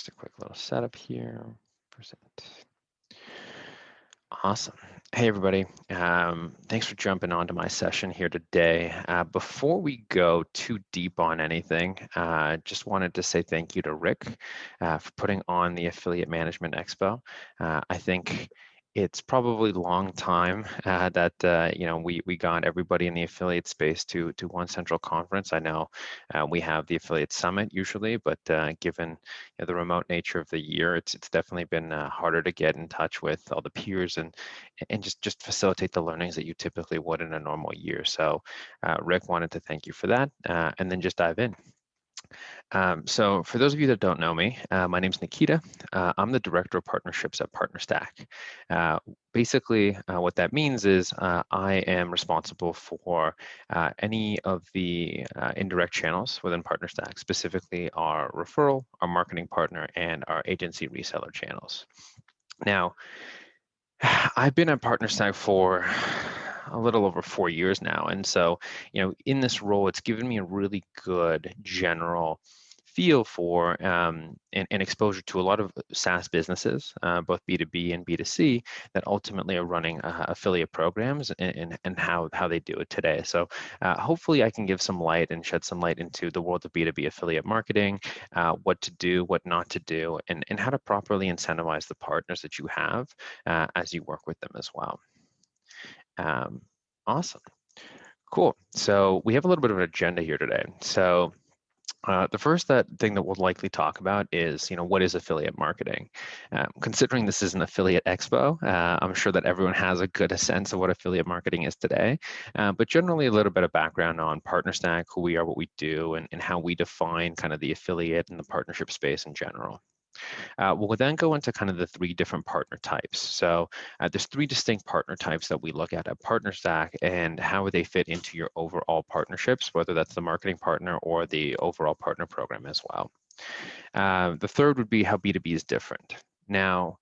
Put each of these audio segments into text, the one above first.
a quick little setup here. Present. Awesome. Hey, everybody. Thanks for jumping onto my session here today. Before we go too deep on anything, just wanted to say thank you to Rick for putting on the Affiliate Management Expo. I think it's probably a long time that we got everybody in the affiliate space to one central conference. I know we have the Affiliate Summit usually, but given the remote nature of the year, it's definitely been harder to get in touch with all the peers and just facilitate the learnings that you typically would in a normal year. So Rick, wanted to thank you for that, and then just dive in. So for those of you that don't know me, my name is Nikita. I'm the Director of Partnerships at PartnerStack. Basically, what that means is I am responsible for any of the indirect channels within PartnerStack, specifically our referral, our marketing partner, and our agency reseller channels. Now, I've been at PartnerStack for a little over 4 years now. And so, in this role, it's given me a really good general feel for and exposure to a lot of SaaS businesses, both B2B and B2C, that ultimately are running affiliate programs and how they do it today. So hopefully I can give some light and shed some light into the world of B2B affiliate marketing, what to do, what not to do, and how to properly incentivize the partners that you have as you work with them as well. Awesome. Cool. So we have a little bit of an agenda here today. So the first thing that we'll likely talk about is, what is affiliate marketing? Considering this is an affiliate expo, I'm sure that everyone has a good sense of what affiliate marketing is today, but generally a little bit of background on PartnerStack, who we are, what we do, and how we define kind of the affiliate and the partnership space in general. We'll then go into kind of the 3 different partner types. So there's 3 distinct partner types that we look at PartnerStack and how they fit into your overall partnerships, whether that's the marketing partner or the overall partner program as well. The third would be how B2B is different. Now,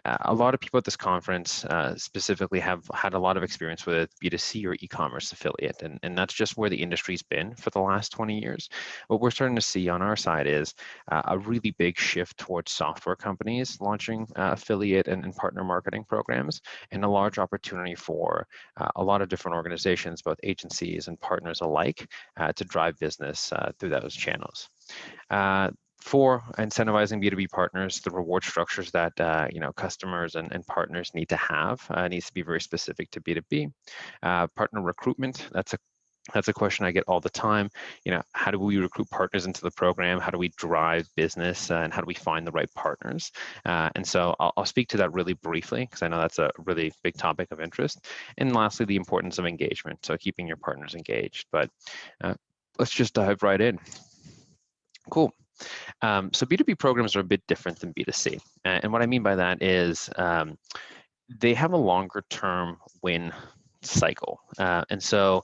a lot of people at this conference specifically have had a lot of experience with B2C or e-commerce affiliate, and that's just where the industry's been for the last 20 years. What we're starting to see on our side is a really big shift towards software companies launching affiliate and partner marketing programs, and a large opportunity for a lot of different organizations, both agencies and partners alike, to drive business through those channels. For incentivizing B2B partners, the reward structures that customers and partners need to have needs to be very specific to B2B. Partner recruitment, that's a question I get all the time. How do we recruit partners into the program? How do we drive business? And how do we find the right partners? And so I'll speak to that really briefly because I know that's a really big topic of interest. And lastly, the importance of engagement. So keeping your partners engaged. But let's just dive right in. Cool. So B2B programs are a bit different than B2C. And what I mean by that is they have a longer term win cycle. And so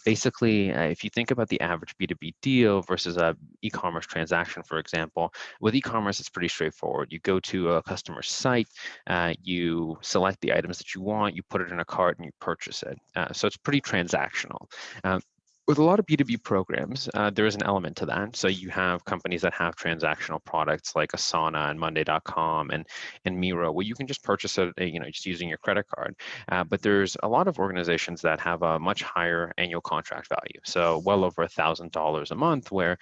basically, if you think about the average B2B deal versus a e-commerce transaction, for example, with e-commerce, it's pretty straightforward. You go to a customer's site, you select the items that you want, you put it in a cart, and you purchase it. So it's pretty transactional. With a lot of B2B programs, there is an element to that. So you have companies that have transactional products like Asana and Monday.com and Miro, where you can just purchase it, just using your credit card. But there's a lot of organizations that have a much higher annual contract value, so well over $1,000 a month, where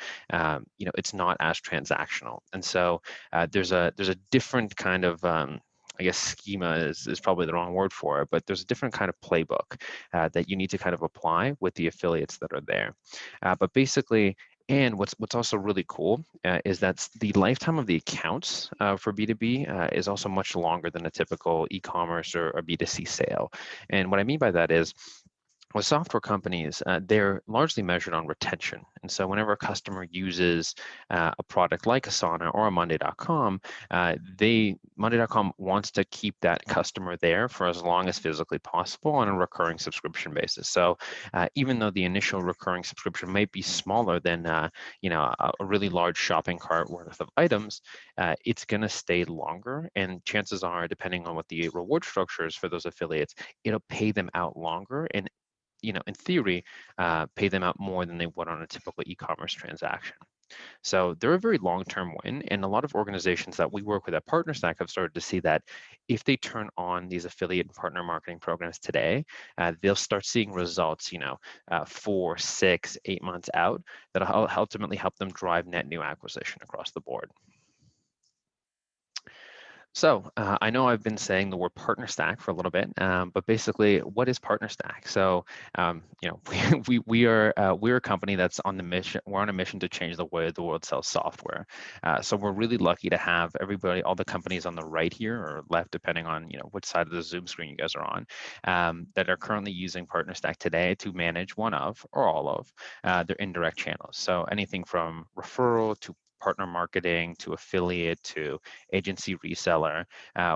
it's not as transactional. And so there's a different kind of I guess schema is probably the wrong word for it, but there's a different kind of playbook that you need to kind of apply with the affiliates that are there. But basically, and what's also really cool is that the lifetime of the accounts for B2B is also much longer than a typical e-commerce or B2C sale. And what I mean by that is, with software companies, they're largely measured on retention. And so whenever a customer uses a product like Asana or a Monday.com, Monday.com wants to keep that customer there for as long as physically possible on a recurring subscription basis. So even though the initial recurring subscription might be smaller than a really large shopping cart worth of items, it's going to stay longer. And chances are, depending on what the reward structure is for those affiliates, it'll pay them out longer and in theory, pay them out more than they would on a typical e-commerce transaction. So they're a very long-term win, and a lot of organizations that we work with at PartnerStack have started to see that if they turn on these affiliate and partner marketing programs today, they'll start seeing results, 4, 6, 8 months out that'll ultimately help them drive net new acquisition across the board. So I know I've been saying the word partner stack for a little bit, but basically, what is partner stack? So we're a company that's on the mission. We're on a mission to change the way the world sells software. So we're really lucky to have everybody, all the companies on the right here or left, depending on which side of the Zoom screen you guys are on, that are currently using partner stack today to manage one of or all of their indirect channels. So anything from referral to partner marketing to affiliate to agency reseller.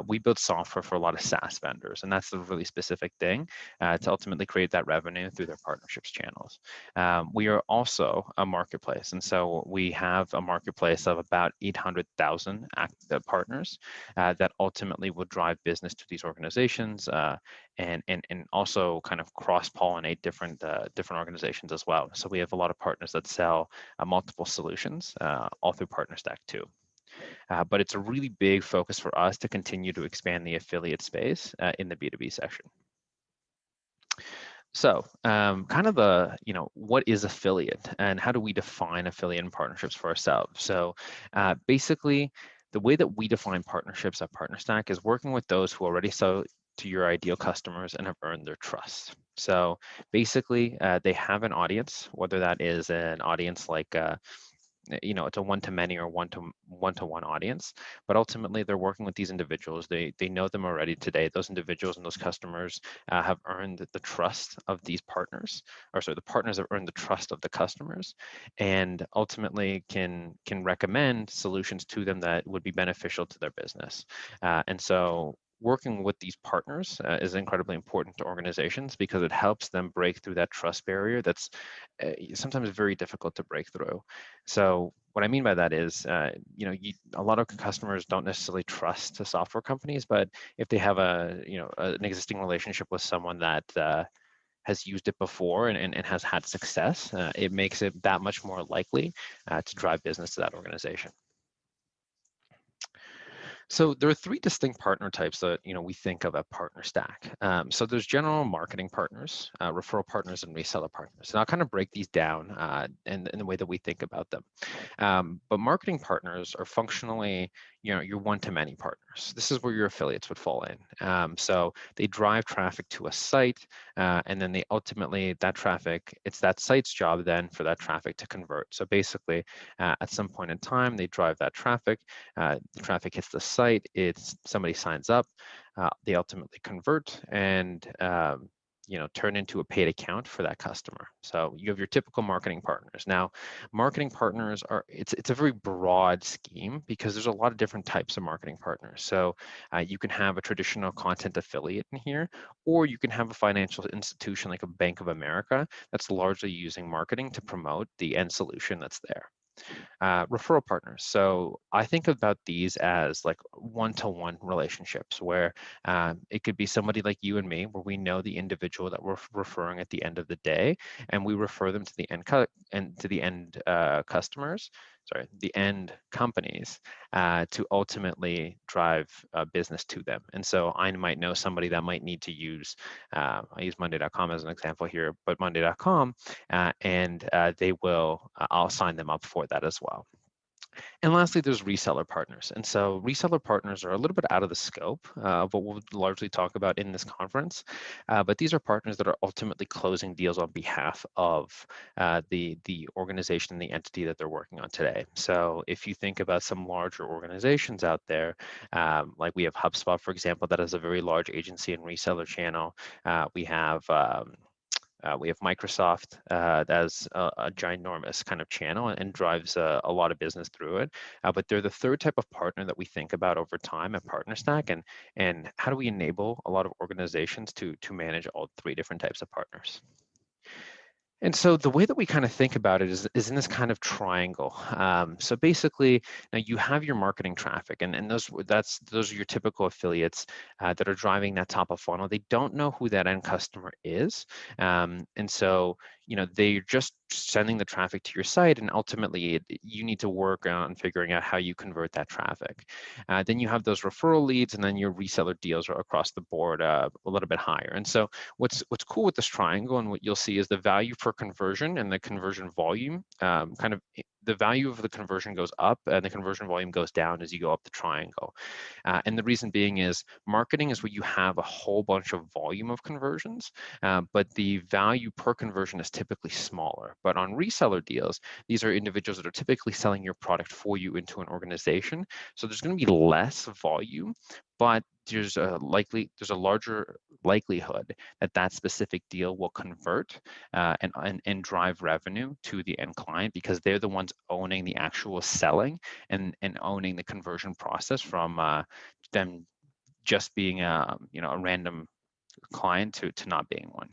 We build software for a lot of SaaS vendors, and that's the really specific thing to ultimately create that revenue through their partnerships channels. We are also a marketplace, and so we have a marketplace of about 800,000 active partners that ultimately will drive business to these organizations and also kind of cross-pollinate different organizations as well. So we have a lot of partners that sell multiple solutions all through PartnerStack too. But it's a really big focus for us to continue to expand the affiliate space in the B2B section. So kind of what is affiliate and how do we define affiliate and partnerships for ourselves? So basically, the way that we define partnerships at PartnerStack is working with those who already sell to your ideal customers and have earned their trust. So basically, they have an audience, whether that is an audience like it's a one-to-many or one-to-one audience, but ultimately they're working with these individuals. They know them already today. Those individuals and those customers have earned the trust of these partners, or sorry, the partners have earned the trust of the customers, and ultimately can recommend solutions to them that would be beneficial to their business. And so working with these partners is incredibly important to organizations because it helps them break through that trust barrier that's sometimes very difficult to break through. So what I mean by that is, a lot of customers don't necessarily trust the software companies, but if they have an existing relationship with someone that has used it before and has had success, it makes it that much more likely to drive business to that organization. So there are three distinct partner types that we think of at PartnerStack. So there's general marketing partners, referral partners, and reseller partners. And I'll kind of break these down in the way that we think about them. But marketing partners are functionally, your one-to-many partners. This is where your affiliates would fall in. So they drive traffic to a site, and then that traffic, it's that site's job then for that traffic to convert. So basically, at some point in time, they drive that traffic. The traffic hits the site. Somebody signs up. They ultimately convert and turn into a paid account for that customer. So you have your typical marketing partners. Now, marketing partners it's a very broad scheme because there's a lot of different types of marketing partners. So you can have a traditional content affiliate in here, or you can have a financial institution like a Bank of America that's largely using marketing to promote the end solution that's there. Referral partners. So I think about these as like one-to-one relationships where it could be somebody like you and me, where we know the individual that we're referring at the end of the day, and we refer them to the end customers. Sorry, the end companies to ultimately drive business to them. And so I might know somebody that might need to use, I use Monday.com as an example here, but Monday.com, and I'll sign them up for that as well. And lastly, there's reseller partners. And so reseller partners are a little bit out of the scope of what we'll largely talk about in this conference. But these are partners that are ultimately closing deals on behalf of the organization and the entity that they're working on today. So if you think about some larger organizations out there, like we have HubSpot, for example, that has a very large agency and reseller channel. We have Microsoft as a ginormous kind of channel and drives a lot of business through it. But they're the third type of partner that we think about over time at PartnerStack, and how do we enable a lot of organizations to manage all three different types of partners. And so the way that we kind of think about it is in this kind of triangle. So basically, now you have your marketing traffic, and those are your typical affiliates that are driving that top of funnel. They don't know who that end customer is, and so they're just sending the traffic to your site, and ultimately you need to work on figuring out how you convert that traffic. Then you have those referral leads, and then your reseller deals are across the board a little bit higher. And so what's cool with this triangle, and what you'll see, is the value per conversion and the conversion volume the value of the conversion goes up and the conversion volume goes down as you go up the triangle. And the reason being is marketing is where you have a whole bunch of volume of conversions, but the value per conversion is typically smaller. But on reseller deals, these are individuals that are typically selling your product for you into an organization. So there's going to be less volume, but there's a larger likelihood that that specific deal will convert and drive revenue to the end client, because they're the ones owning the actual selling and owning the conversion process from them just being a random client to not being one.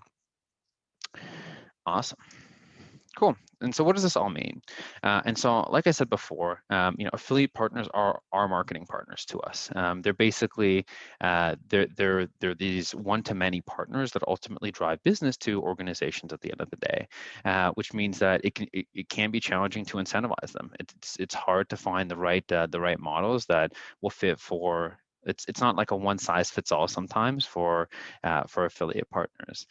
Awesome. Cool. And so what does this all mean? And so, like I said before, affiliate partners are our marketing partners to us. They're basically they're these one-to-many partners that ultimately drive business to organizations at the end of the day, which means that it can be challenging to incentivize them. It's hard to find the right models that will fit for. It's not like a one size fits all sometimes for affiliate partners.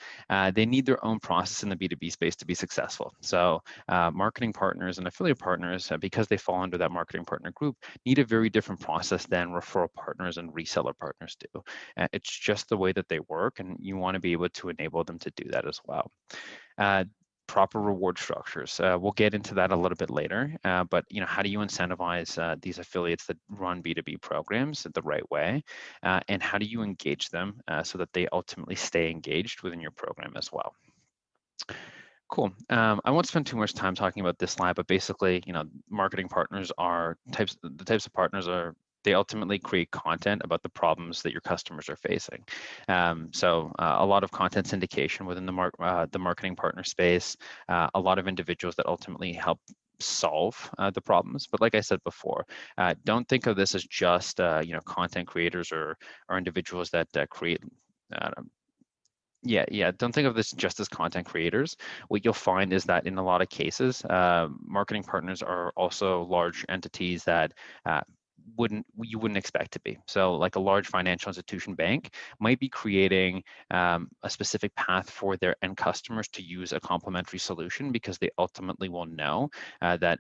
They need their own process in the B2B space to be successful. So marketing partners and affiliate partners, because they fall under that marketing partner group, need a very different process than referral partners and reseller partners do. It's just the way that they work, and you want to be able to enable them to do that as well. Proper reward structures. We'll get into that a little bit later, but how do you incentivize these affiliates that run B2B programs the right way, and how do you engage them so that they ultimately stay engaged within your program as well? Cool. I won't spend too much time talking about this slide, but basically, marketing partners are the types of partners are they ultimately create content about the problems that your customers are facing. So a lot of content syndication within the marketing partner space, a lot of individuals that ultimately help solve the problems. But like I said before, don't think of this as just content creators or individuals that create yeah, don't think of this just as content creators. What you'll find is that in a lot of cases, marketing partners are also large entities that you wouldn't expect to be. So like a large financial institution bank might be creating a specific path for their end customers to use a complementary solution, because they ultimately will know that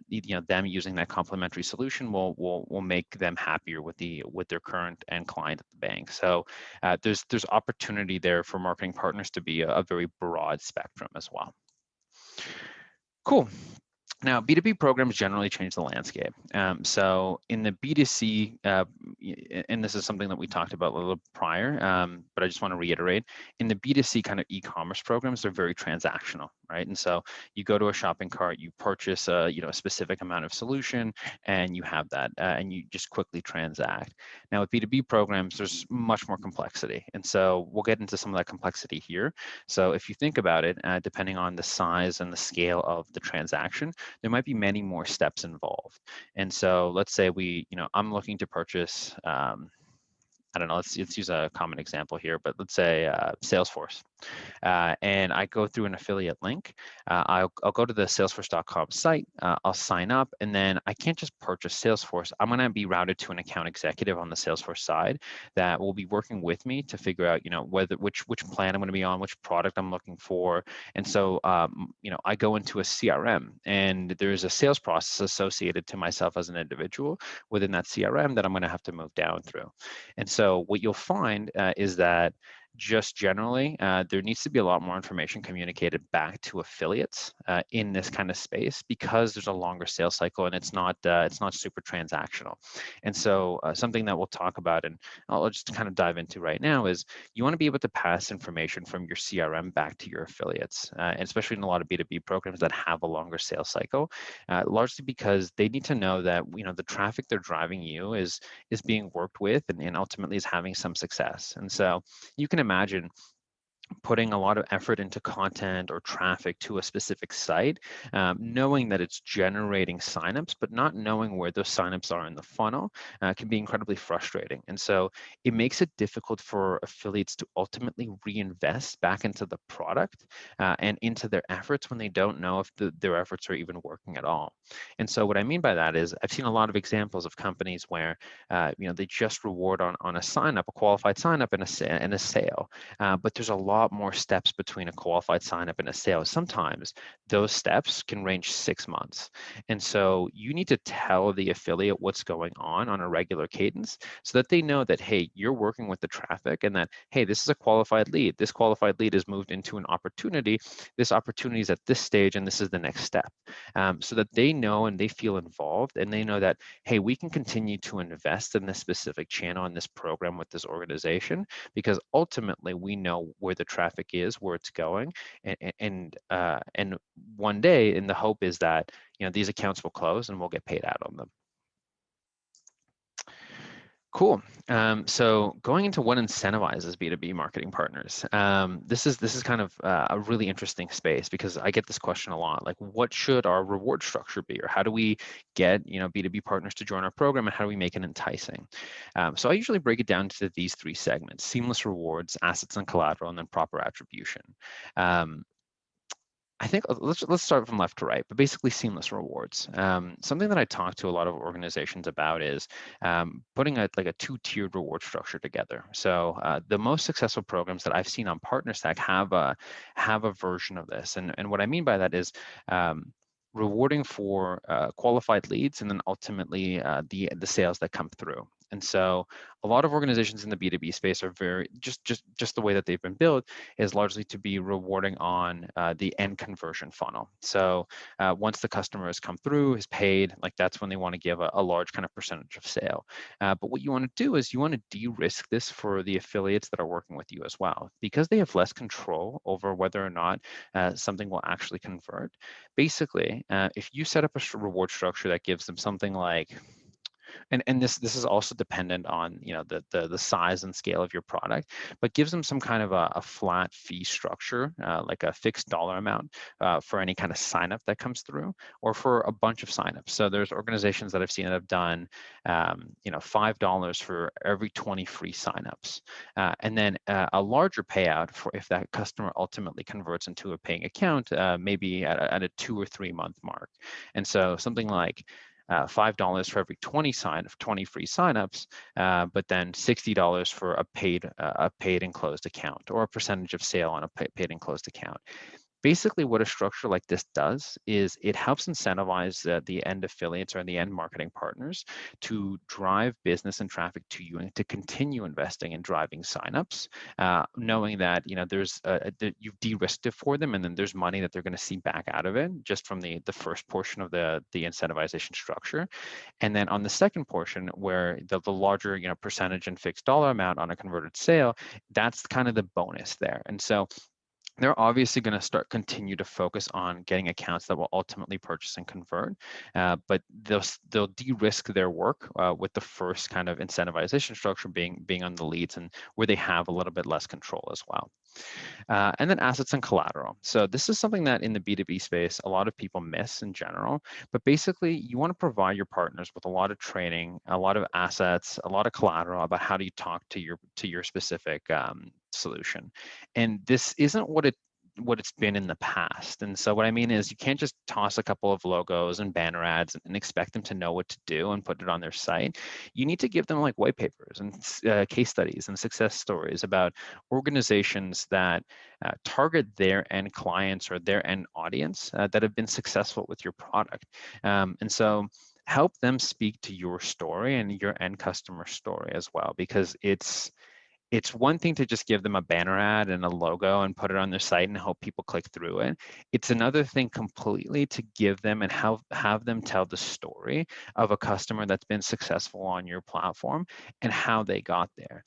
them using that complementary solution will make them happier with their current end client at the bank. So there's opportunity there for marketing partners to be a very broad spectrum as well. Cool. Now, B2B programs generally change the landscape. So in the B2C, and this is something that we talked about a little prior, but I just want to reiterate, in the B2C kind of e-commerce programs, they're very transactional, right? And so you go to a shopping cart, you purchase a specific amount of solution, and you have that, and you just quickly transact. Now with B2B programs, there's much more complexity. And so we'll get into some of that complexity here. So if you think about it, depending on the size and the scale of the transaction, there might be many more steps involved. And so let's say I'm looking to purchase, I don't know, let's use a common example here, but let's say Salesforce. And I go through an affiliate link. I'll go to the salesforce.com site, I'll sign up, and then I can't just purchase Salesforce. I'm going to be routed to an account executive on the Salesforce side that will be working with me to figure out, which plan I'm going to be on, which product I'm looking for. And so, I go into a CRM, and there's a sales process associated to myself as an individual within that CRM that I'm going to have to move down through. And so what you'll find is that just generally, there needs to be a lot more information communicated back to affiliates in this kind of space, because there's a longer sales cycle and it's not super transactional. And so something that we'll talk about, and I'll just kind of dive into right now, is you want to be able to pass information from your CRM back to your affiliates, and especially in a lot of B2B programs that have a longer sales cycle, largely because they need to know that the traffic they're driving you is being worked with and ultimately is having some success. And so you can imagine putting a lot of effort into content or traffic to a specific site, knowing that it's generating signups, but not knowing where those signups are in the funnel can be incredibly frustrating. And so it makes it difficult for affiliates to ultimately reinvest back into the product and into their efforts when they don't know if their efforts are even working at all. And so what I mean by that is I've seen a lot of examples of companies where they just reward on a sign up, a qualified sign up and a sale. But there's a lot more steps between a qualified sign up and a sale. Sometimes those steps can range 6 months. And so you need to tell the affiliate what's going on a regular cadence so that they know that, hey, you're working with the traffic and that, hey, this is a qualified lead. This qualified lead is moved into an opportunity. This opportunity is at this stage and this is the next step. So that they know and they feel involved and they know that, hey, we can continue to invest in this specific channel and this program with this organization because ultimately we know where the traffic is, where it's going, and one day, and the hope is that these accounts will close and we'll get paid out on them. Cool. So going into what incentivizes B2B marketing partners, this is kind of a really interesting space because I get this question a lot. Like, what should our reward structure be, or how do we get B2B partners to join our program, and how do we make it enticing? So I usually break it down to these three segments: seamless rewards, assets and collateral, and then proper attribution. Um, I think let's start from left to right, but basically seamless rewards. Something that I talk to a lot of organizations about is putting like a two-tiered reward structure together. So the most successful programs that I've seen on PartnerStack have a version of this, and what I mean by that is rewarding for qualified leads and then ultimately the sales that come through. And so a lot of organizations in the B2B space are very just the way that they've been built is largely to be rewarding on the end conversion funnel. So once the customer has come through, is paid, like that's when they want to give a large kind of percentage of sale. But what you want to do is you want to de-risk this for the affiliates that are working with you as well, because they have less control over whether or not something will actually convert. Basically, if you set up a reward structure that gives them something like, and this is also dependent on the size and scale of your product, but gives them some kind of a flat fee structure, like a fixed dollar amount for any kind of sign up that comes through, or for a bunch of signups. So there's organizations that I've seen that have done $5 for every 20 free signups, and then a larger payout for if that customer ultimately converts into a paying account, maybe at a 2 or 3 month mark. And so something like $5 for every 20 free signups, but then $60 for a paid and closed account, or a percentage of sale on a paid and closed account. Basically, what a structure like this does is it helps incentivize the end affiliates or the end marketing partners to drive business and traffic to you and to continue investing in driving signups, knowing that you've de-risked it for them, and then there's money that they're going to see back out of it just from the first portion of the incentivization structure. And then on the second portion, where the larger percentage and fixed dollar amount on a converted sale, that's kind of the bonus there. And so they're obviously going to continue to focus on getting accounts that will ultimately purchase and convert, but they'll de-risk their work with the first kind of incentivization structure being on the leads, and where they have a little bit less control as well. And then assets and collateral. So this is something that in the B2B space, a lot of people miss in general, but basically you want to provide your partners with a lot of training, a lot of assets, a lot of collateral about how do you talk to your specific solution. And this isn't what it's been in the past. And so what I mean is you can't just toss a couple of logos and banner ads and expect them to know what to do and put it on their site. You need to give them like white papers and case studies and success stories about organizations that target their end clients or their end audience that have been successful with your product. And so help them speak to your story and your end customer story as well, because it's one thing to just give them a banner ad and a logo and put it on their site and hope people click through it. It's another thing completely to give them and have them tell the story of a customer that's been successful on your platform and how they got there.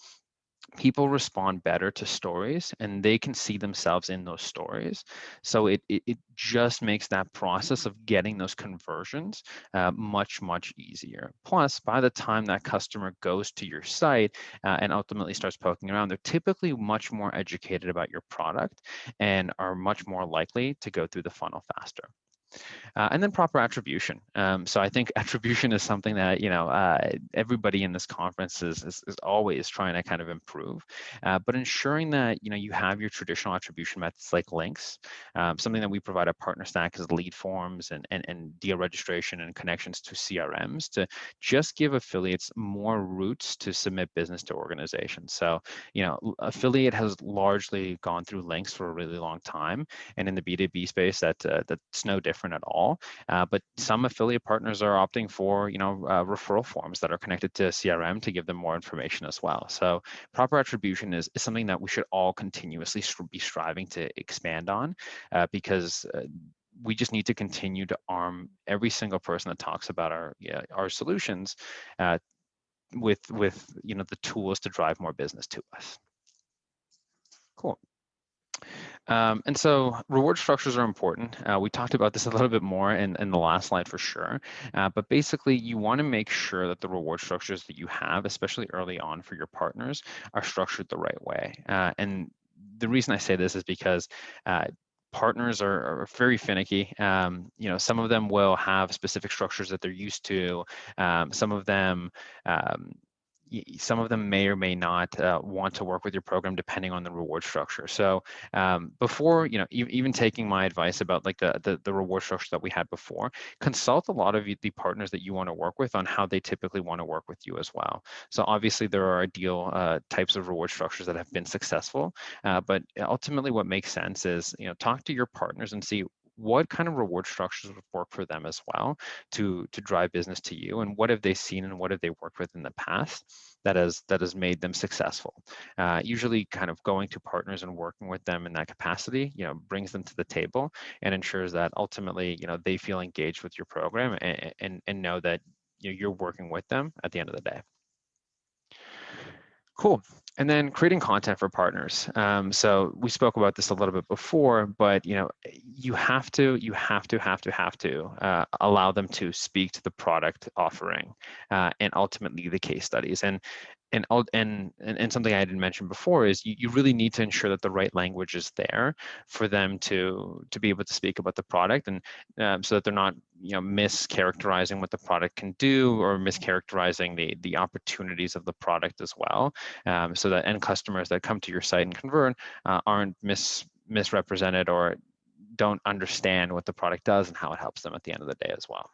people respond better to stories, and they can see themselves in those stories. So it just makes that process of getting those conversions much easier. Plus, by the time that customer goes to your site and ultimately starts poking around, they're typically much more educated about your product and are much more likely to go through the funnel faster. And then proper attribution. So I think attribution is something that everybody in this conference is always trying to kind of improve. But ensuring that you have your traditional attribution methods like links, something that we provide at Partner Stack is lead forms and deal registration and connections to CRMs to just give affiliates more routes to submit business to organizations. So affiliate has largely gone through links for a really long time, and in the B2B space, that's no different at all. But some affiliate partners are opting for, referral forms that are connected to CRM to give them more information as well. So proper attribution is something that we should all continuously be striving to expand on, because we just need to continue to arm every single person that talks about our solutions with the tools to drive more business to us. Cool. And so reward structures are important. We talked about this a little bit more in the last slide for sure. But basically, you want to make sure that the reward structures that you have, especially early on for your partners, are structured the right way. And the reason I say this is because partners are very finicky. Some of them will have specific structures that they're used to. Some of them may or may not want to work with your program depending on the reward structure. So before, even taking my advice about like the reward structure that we had before, consult a lot of the partners that you want to work with on how they typically want to work with you as well. So obviously there are ideal types of reward structures that have been successful, but ultimately what makes sense is, talk to your partners and see what kind of reward structures would work for them as well to drive business to you, and what have they seen and what have they worked with in the past that has made them successful. Usually kind of going to partners and working with them in that capacity, brings them to the table and ensures that ultimately, they feel engaged with your program and know that you're working with them at the end of the day. Cool. And then creating content for partners. So we spoke about this a little bit before, but you have to allow them to speak to the product offering and ultimately the case studies. And something I didn't mention before is you really need to ensure that the right language is there for them to be able to speak about the product, and so that they're not mischaracterizing what the product can do or mischaracterizing the opportunities of the product as well, so that end customers that come to your site and convert aren't misrepresented or don't understand what the product does and how it helps them at the end of the day as well.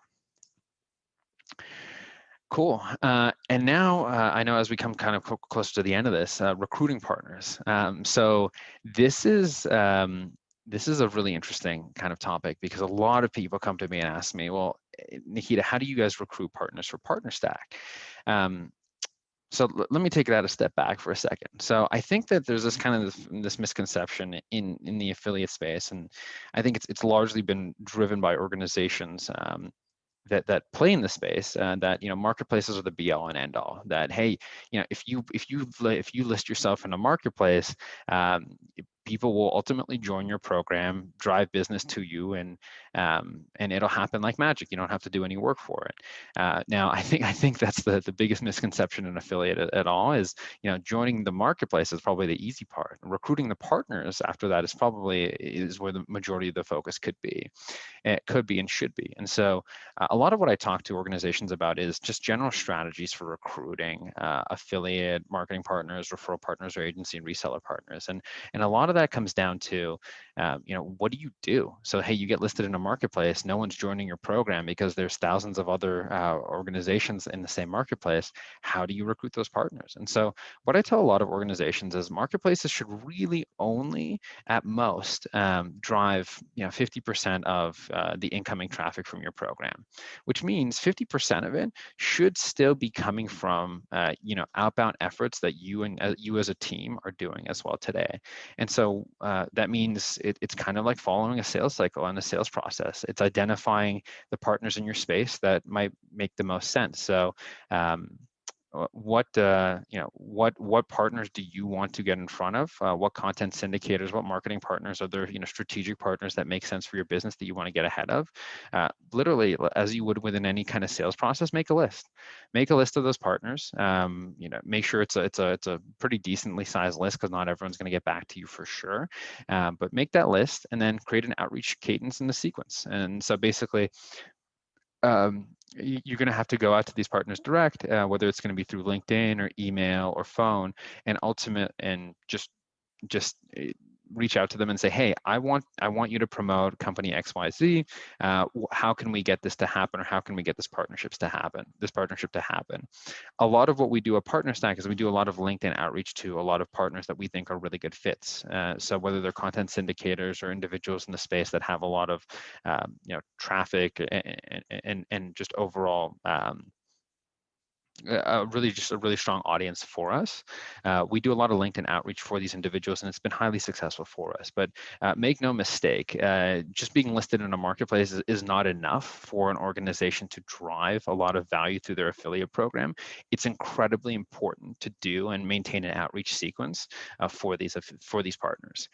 Cool. And now I know as we come kind of closer to the end of this, recruiting partners. So this is a really interesting kind of topic, because a lot of people come to me and ask me, well, Nikita, how do you guys recruit partners for Partner Stack? So let me take that a step back for a second. So I think that there's this kind of this misconception in the affiliate space, and I think it's largely been driven by organizations that play in the space, that marketplaces are the be all and end all. That hey, if you list yourself in a marketplace, people will ultimately join your program, drive business to you, and it'll happen like magic. You don't have to do any work for it. Now, I think that's the biggest misconception in affiliate at all is joining the marketplace is probably the easy part. Recruiting the partners after that is where the majority of the focus could be. It could be and should be. And so a lot of what I talk to organizations about is just general strategies for recruiting affiliate marketing partners, referral partners, or agency and reseller partners. And a lot of that comes down to, what do you do? So, hey, you get listed in a marketplace, no one's joining your program because there's thousands of other organizations in the same marketplace. How do you recruit those partners? And so what I tell a lot of organizations is marketplaces should really only at most drive 50% of the incoming traffic from your program, which means 50% of it should still be coming from outbound efforts that you as a team are doing as well today. And so that means it's kind of like following a sales cycle and a sales process. It's identifying the partners in your space that might make the most sense. So what partners do you want to get in front of? What content syndicators, what marketing partners are there? Strategic partners that make sense for your business that you want to get ahead of. Literally, as you would within any kind of sales process, make a list. Make a list of those partners. Make sure it's a pretty decently sized list, because not everyone's going to get back to you for sure. But make that list and then create an outreach cadence in the sequence. And so basically, you're going to have to go out to these partners direct, whether it's going to be through LinkedIn or email or phone, and just reach out to them and say, hey, I want you to promote company XYZ. How can we get this to happen, or how can we get this partnership to happen? A lot of what we do at PartnerStack is we do a lot of LinkedIn outreach to a lot of partners that we think are really good fits. So whether they're content syndicators or individuals in the space that have a lot of traffic and just overall just a really strong audience for us. We do a lot of LinkedIn outreach for these individuals, and it's been highly successful for us. But make no mistake, just being listed in a marketplace is not enough for an organization to drive a lot of value through their affiliate program. It's incredibly important to do and maintain an outreach sequence for these partners.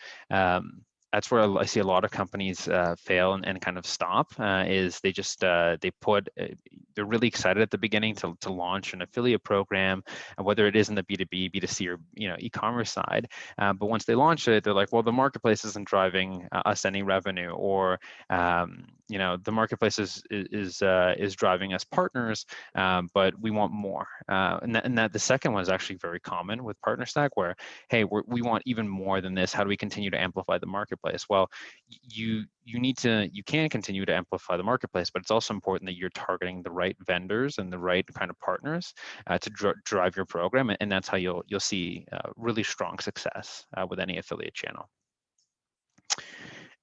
That's where I see a lot of companies fail and kind of stop. Is they just they're really excited at the beginning to launch an affiliate program, whether it is in the B2B, B2C, or e-commerce side. But once they launch it, they're like, well, the marketplace isn't driving us any revenue, or the marketplace is driving us partners, but we want more. And that the second one is actually very common with PartnerStack, where hey, we want even more than this. How do we continue to amplify the marketplace? Well, you can continue to amplify the marketplace, but it's also important that you're targeting the right vendors and the right kind of partners to drive your program, and that's how you'll see really strong success with any affiliate channel.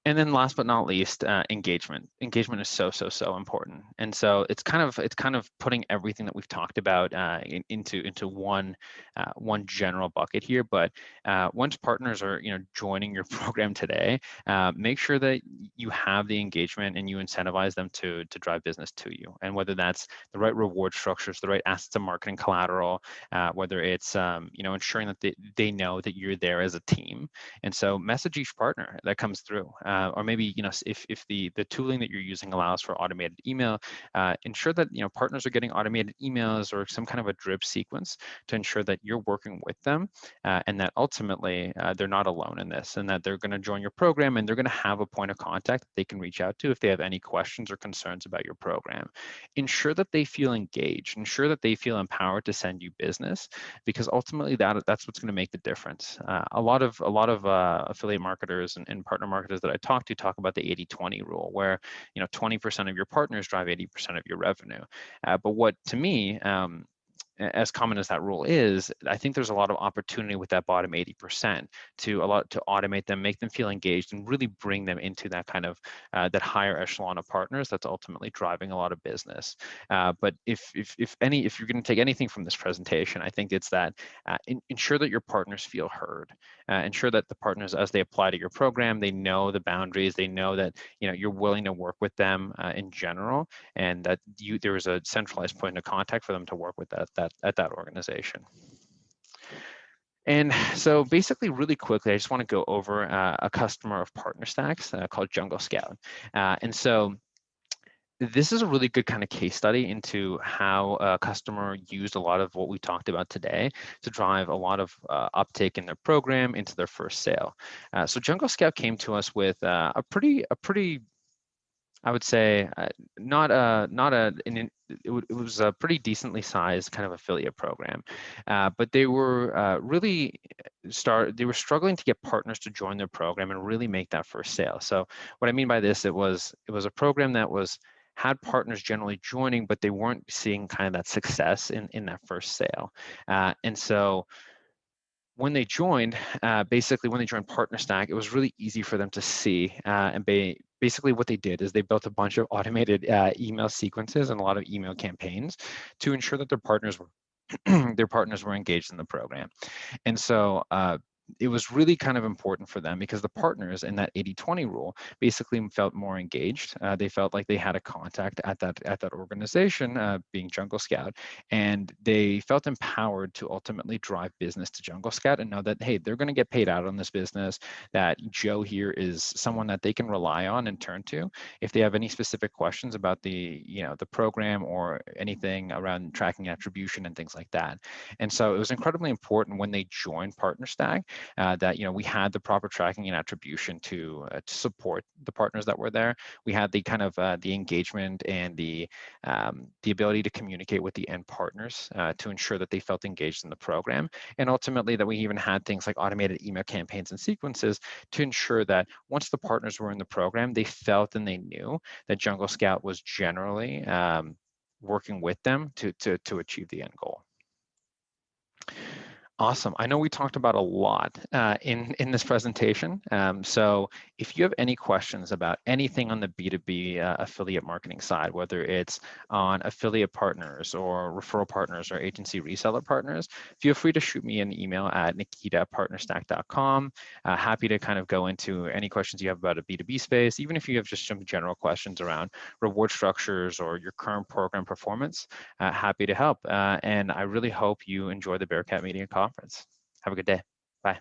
And then last but not least, engagement. Engagement is so important. And so it's kind of putting everything that we've talked about into one general bucket here. But once partners are joining your program today, make sure that you have the engagement and you incentivize them to drive business to you. And whether that's the right reward structures, the right assets and marketing collateral, whether it's ensuring that they know that you're there as a team. And so message each partner that comes through. Or maybe if the tooling that you're using allows for automated email, ensure that partners are getting automated emails or some kind of a drip sequence to ensure that you're working with them, and that ultimately they're not alone in this, and that they're going to join your program and they're going to have a point of contact that they can reach out to if they have any questions or concerns about your program. Ensure that they feel engaged. Ensure that they feel empowered to send you business, because ultimately that's what's going to make the difference. A lot of affiliate marketers and partner marketers that I talk about the 80-20 rule, where 20% of your partners drive 80% of your revenue. But what, to me, as common as that rule is, I think there's a lot of opportunity with that bottom 80% to automate them, make them feel engaged, and really bring them into that kind of that higher echelon of partners that's ultimately driving a lot of business. But if you're going to take anything from this presentation, I think it's that ensure that your partners feel heard. Ensure that the partners, as they apply to your program, they know the boundaries, they know that you're willing to work with them in general, and that there is a centralized point of contact for them to work with at that organization. And so basically, really quickly, I just want to go over a customer of PartnerStack's called Jungle Scout. And so this is a really good kind of case study into how a customer used a lot of what we talked about today to drive a lot of uptake in their program into their first sale. So Jungle Scout came to us with a pretty I would say it was a pretty decently sized kind of affiliate program, but they were they were struggling to get partners to join their program and really make that first sale. So what I mean by this, it was a program that had partners generally joining, but they weren't seeing kind of that success in that first sale. And so when they joined, basically when they joined PartnerStack, it was really easy for them to see basically what they did is they built a bunch of automated email sequences and a lot of email campaigns to ensure that their partners were engaged in the program. And so it was really kind of important for them because the partners in that 80-20 rule basically felt more engaged. They felt like they had a contact at that organization, being Jungle Scout, and they felt empowered to ultimately drive business to Jungle Scout and know that, hey, they're going to get paid out on this business, that Joe here is someone that they can rely on and turn to if they have any specific questions about the program or anything around tracking attribution and things like that. And so it was incredibly important when they joined PartnerStack that we had the proper tracking and attribution to support the partners that were there. We had the kind of the engagement and the ability to communicate with the end partners to ensure that they felt engaged in the program, and ultimately that we even had things like automated email campaigns and sequences to ensure that once the partners were in the program, they felt and they knew that Jungle Scout was generally working with them to achieve the end goal. Awesome. I know we talked about a lot in this presentation. So if you have any questions about anything on the B2B affiliate marketing side, whether it's on affiliate partners or referral partners or agency reseller partners, feel free to shoot me an email at nikita@partnerstack.com. Happy to kind of go into any questions you have about a B2B space, even if you have just some general questions around reward structures or your current program performance. Happy to help. And I really hope you enjoy the Bearcat Media Conference. Have a good day. Bye.